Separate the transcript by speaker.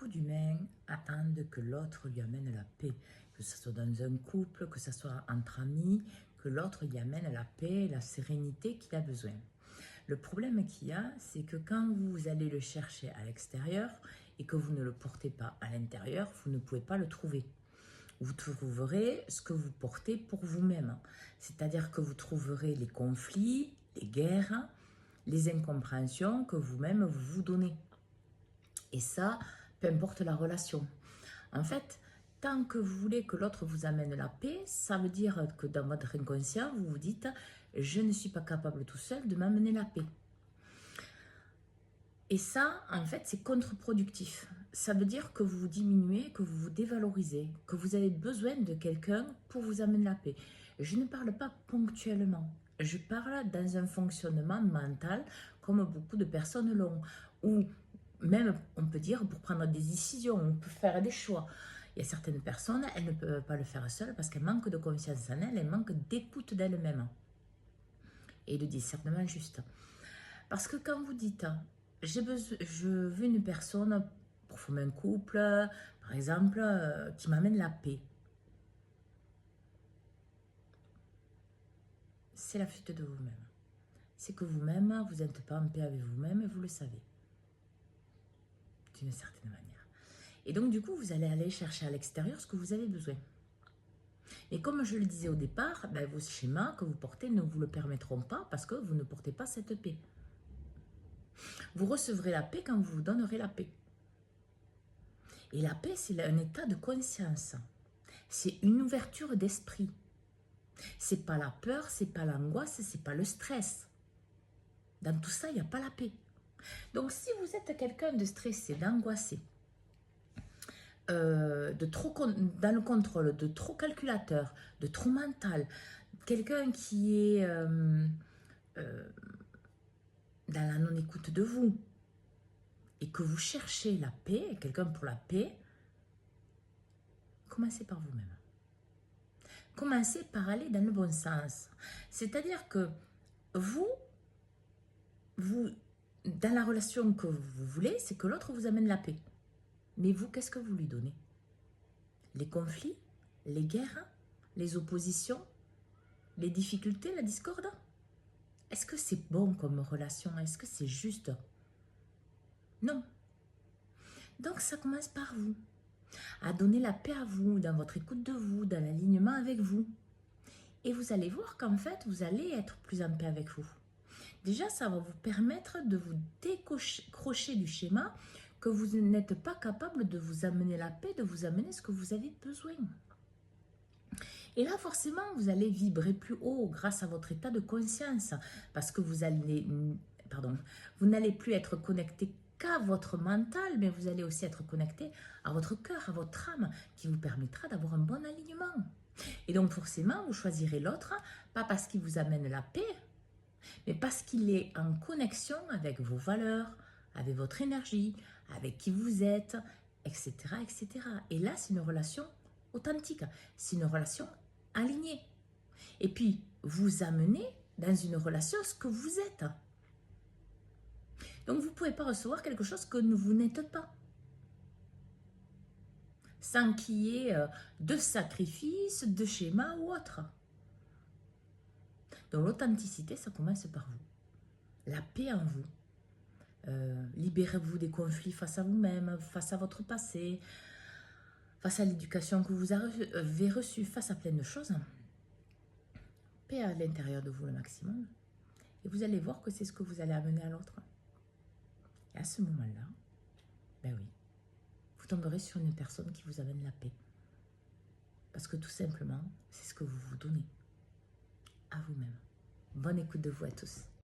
Speaker 1: Beaucoup d'humains attendent que l'autre lui amène la paix, que ce soit dans un couple, que ce soit entre amis, que l'autre lui amène la paix, la sérénité qu'il a besoin. Le problème qu'il y a, c'est que quand vous allez le chercher à l'extérieur et que vous ne le portez pas à l'intérieur, vous ne pouvez pas le trouver. Vous trouverez ce que vous portez pour vous-même. C'est-à-dire que vous trouverez les conflits, les guerres, les incompréhensions que vous-même vous vous donnez. Et ça, peu importe la relation. En fait, tant que vous voulez que l'autre vous amène la paix, ça veut dire que dans votre inconscient, vous vous dites « je ne suis pas capable tout seul de m'amener la paix ». Et ça, en fait, c'est contre-productif. Ça veut dire que vous vous diminuez, que vous vous dévalorisez, que vous avez besoin de quelqu'un pour vous amener la paix. Je ne parle pas ponctuellement. Je parle dans un fonctionnement mental, comme beaucoup de personnes l'ont, où même, on peut dire, pour prendre des décisions, on peut faire des choix. Il y a certaines personnes, elles ne peuvent pas le faire seules parce qu'elles manquent de confiance en elles, elles manquent d'écoute d'elles-mêmes et de discernement juste. Parce que quand vous dites, je veux une personne pour former un couple, par exemple, qui m'amène la paix, c'est la fuite de vous-même. C'est que vous-même, vous n'êtes pas en paix avec vous-même et vous le savez, d'une certaine manière. Et donc, du coup, vous allez aller chercher à l'extérieur ce que vous avez besoin. Et comme je le disais au départ, vos schémas que vous portez ne vous le permettront pas parce que vous ne portez pas cette paix. Vous recevrez la paix quand vous vous donnerez la paix. Et la paix, c'est un état de conscience. C'est une ouverture d'esprit. C'est pas la peur, c'est pas l'angoisse, c'est pas le stress. Dans tout ça, il n'y a pas la paix. Donc, si vous êtes quelqu'un de stressé, d'angoissé, dans le contrôle, de trop calculateur, de trop mental, quelqu'un qui est dans la non-écoute de vous et que vous cherchez la paix, quelqu'un pour la paix, commencez par vous-même. Commencez par aller dans le bon sens. C'est-à-dire que vous, dans la relation que vous voulez, c'est que l'autre vous amène la paix. Mais vous, qu'est-ce que vous lui donnez? Les conflits, les guerres, les oppositions, les difficultés, la discorde? Est-ce que c'est bon comme relation? Est-ce que c'est juste? Non. Donc ça commence par vous. À donner la paix à vous, dans votre écoute de vous, dans l'alignement avec vous. Et vous allez voir qu'en fait, vous allez être plus en paix avec vous. Déjà, ça va vous permettre de vous décrocher du schéma que vous n'êtes pas capable de vous amener la paix, de vous amener ce que vous avez besoin. Et là, forcément, vous allez vibrer plus haut grâce à votre état de conscience parce que vous n'allez plus être connecté qu'à votre mental, mais vous allez aussi être connecté à votre cœur, à votre âme, qui vous permettra d'avoir un bon alignement. Et donc, forcément, vous choisirez l'autre, pas parce qu'il vous amène la paix, mais parce qu'il est en connexion avec vos valeurs, avec votre énergie, avec qui vous êtes, etc., etc. Et là, c'est une relation authentique, c'est une relation alignée. Et puis, vous amenez dans une relation ce que vous êtes. Donc, vous ne pouvez pas recevoir quelque chose que vous n'êtes pas. Sans qu'il y ait de sacrifice, de schéma ou autre. Donc, l'authenticité, ça commence par vous. La paix en vous. Libérez-vous des conflits face à vous-même, face à votre passé, face à l'éducation que vous avez reçue, face à plein de choses. Paix à l'intérieur de vous le maximum. Et vous allez voir que c'est ce que vous allez amener à l'autre. Et à ce moment-là, ben oui, vous tomberez sur une personne qui vous amène la paix. Parce que tout simplement, c'est ce que vous vous donnez à vous-même. Bonne écoute de vous à tous.